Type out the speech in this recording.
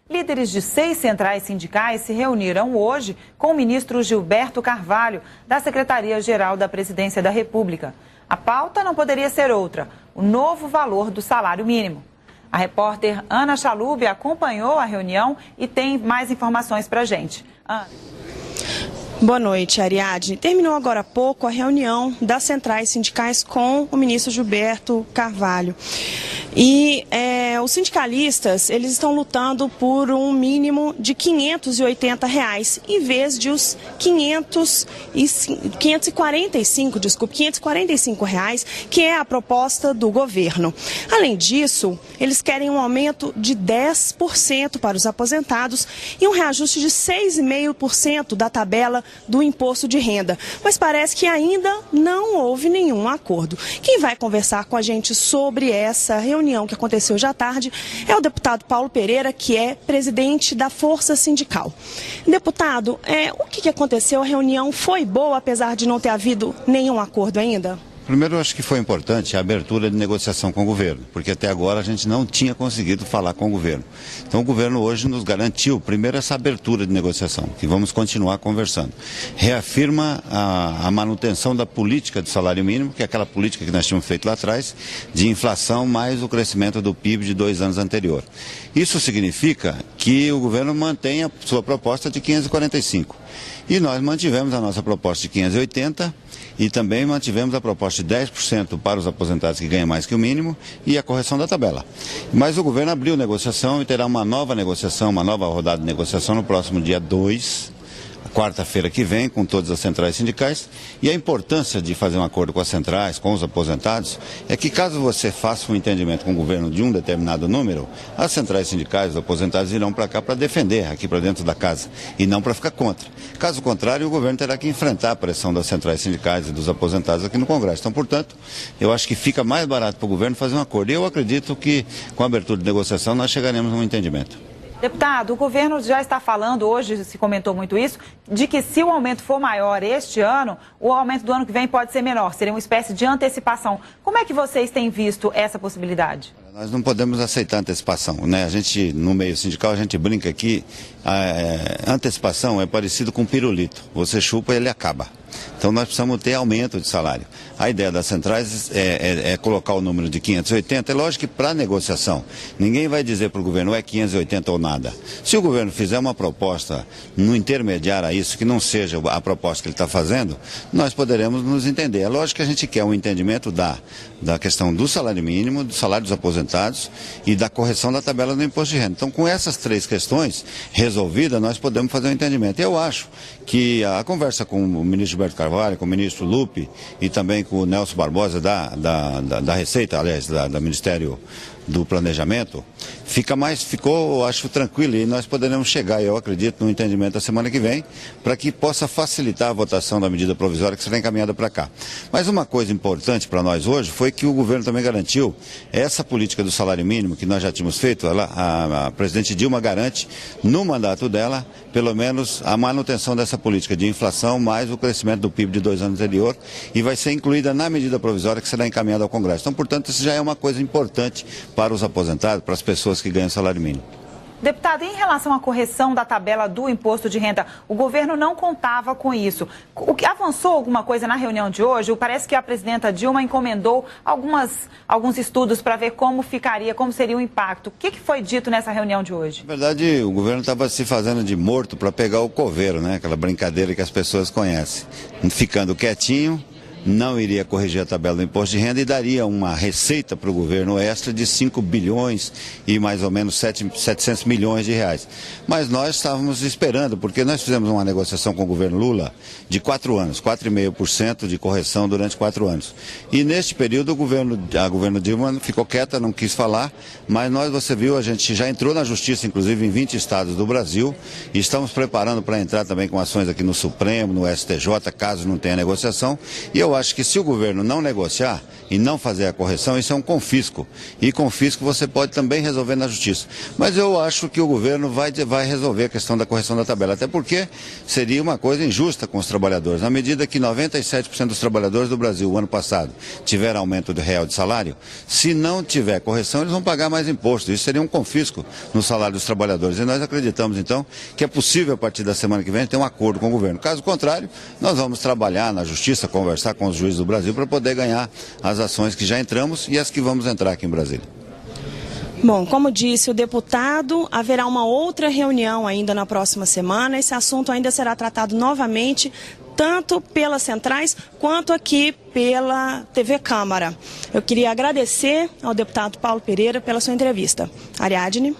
Líderes de 6 centrais sindicais se reuniram hoje com o ministro Gilberto Carvalho, da Secretaria-Geral da Presidência da República. A pauta não poderia ser outra: o novo valor do salário mínimo. A repórter Ana Chalub acompanhou a reunião e tem mais informações para a gente. Ana. Boa noite, Ariadne. Terminou agora há pouco a reunião das centrais sindicais com o ministro Gilberto Carvalho. E os sindicalistas, eles estão lutando por um mínimo de R$ 580, em vez de os R$ 545, que é a proposta do governo. Além disso, eles querem um aumento de 10% para os aposentados e um reajuste de 6,5% da tabela do imposto de renda. Mas parece que ainda não houve nenhum acordo. Quem vai conversar com a gente sobre essa reunião que aconteceu hoje à tarde é o deputado Paulo Pereira, que é presidente da Força Sindical. Deputado, o que aconteceu? A reunião foi boa, apesar de não ter havido nenhum acordo ainda? Primeiro, eu acho que foi importante a abertura de negociação com o governo, porque até agora a gente não tinha conseguido falar com o governo. Então o governo hoje nos garantiu, primeiro, essa abertura de negociação, que vamos continuar conversando. Reafirma a manutenção da política do salário mínimo, que é aquela política que nós tínhamos feito lá atrás, de inflação mais o crescimento do PIB de 2 anos anterior. Isso significa que o governo mantém a sua proposta de 545. E nós mantivemos a nossa proposta de 580 e também mantivemos a proposta de 10% para os aposentados que ganham mais que o mínimo e a correção da tabela. Mas o governo abriu negociação e terá uma nova negociação, uma nova rodada de negociação no próximo dia 2, quarta-feira que vem, com todas as centrais sindicais. E a importância de fazer um acordo com as centrais, com os aposentados, é que caso você faça um entendimento com o governo de um determinado número, as centrais sindicais, os aposentados irão para cá para defender, aqui para dentro da casa, e não para ficar contra. Caso contrário, o governo terá que enfrentar a pressão das centrais sindicais e dos aposentados aqui no Congresso. Então, portanto, eu acho que fica mais barato para o governo fazer um acordo. E eu acredito que, com a abertura de negociação, nós chegaremos a um entendimento. Deputado, o governo já está falando, hoje se comentou muito isso, de que se o aumento for maior este ano, o aumento do ano que vem pode ser menor, seria uma espécie de antecipação. Como é que vocês têm visto essa possibilidade? Nós não podemos aceitar antecipação, né? A gente, no meio sindical, a gente brinca que a antecipação é parecido com pirulito. Você chupa e ele acaba. Então nós precisamos ter aumento de salário. A ideia das centrais é colocar o número de 580. É lógico que para negociação, ninguém vai dizer para o governo é 580 ou nada. Se o governo fizer uma proposta no intermediário a isso, que não seja a proposta que ele está fazendo, nós poderemos nos entender. É lógico que a gente quer um entendimento da questão do salário mínimo, do salário dos aposentados e da correção da tabela do imposto de renda. Então, com essas 3 questões resolvidas, nós podemos fazer um entendimento. Eu acho que a conversa com o ministro Gilberto Carvalho, com o ministro Lupe e também com o Nelson Barbosa da Receita, aliás, do Ministério do Planejamento, ficou, acho, tranquilo, e nós poderemos chegar, eu acredito, no entendimento da semana que vem, para que possa facilitar a votação da medida provisória que será encaminhada para cá. Mas uma coisa importante para nós hoje foi que o governo também garantiu essa política do salário mínimo que nós já tínhamos feito. A presidente Dilma garante, no mandato dela, pelo menos a manutenção dessa política de inflação mais o crescimento do PIB de 2 anos anterior, e vai ser incluída na medida provisória que será encaminhada ao Congresso. Então, portanto, isso já é uma coisa importante para os aposentados, para as pessoas que ganham salário mínimo. Deputado, em relação à correção da tabela do imposto de renda, o governo não contava com isso. O que avançou alguma coisa na reunião de hoje? Parece que a presidenta Dilma encomendou alguns estudos para ver como seria o impacto. O que foi dito nessa reunião de hoje? Na verdade, o governo estava se fazendo de morto para pegar o coveiro, né? Aquela brincadeira que as pessoas conhecem. Ficando quietinho, não iria corrigir a tabela do imposto de renda e daria uma receita para o governo extra de 5 bilhões e mais ou menos 700 milhões de reais. Mas nós estávamos esperando, porque nós fizemos uma negociação com o governo Lula de 4 anos, 4,5% de correção durante 4 anos. E neste período a governo Dilma ficou quieta, não quis falar, mas você viu, a gente já entrou na justiça, inclusive em 20 estados do Brasil, e estamos preparando para entrar também com ações aqui no Supremo, no STJ, caso não tenha negociação, e eu acho que se o governo não negociar e não fazer a correção, isso é um confisco. E confisco você pode também resolver na justiça. Mas eu acho que o governo vai resolver a questão da correção da tabela, até porque seria uma coisa injusta com os trabalhadores. Na medida que 97% dos trabalhadores do Brasil, o ano passado, tiveram aumento real de salário, se não tiver correção, eles vão pagar mais imposto. Isso seria um confisco no salário dos trabalhadores. E nós acreditamos, então, que é possível, a partir da semana que vem, ter um acordo com o governo. Caso contrário, nós vamos trabalhar na justiça, conversar com os juízes do Brasil para poder ganhar as ações que já entramos e as que vamos entrar aqui em Brasília. Bom, como disse o deputado, haverá uma outra reunião ainda na próxima semana. Esse assunto ainda será tratado novamente, tanto pelas centrais quanto aqui pela TV Câmara. Eu queria agradecer ao deputado Paulo Pereira pela sua entrevista. Ariadne.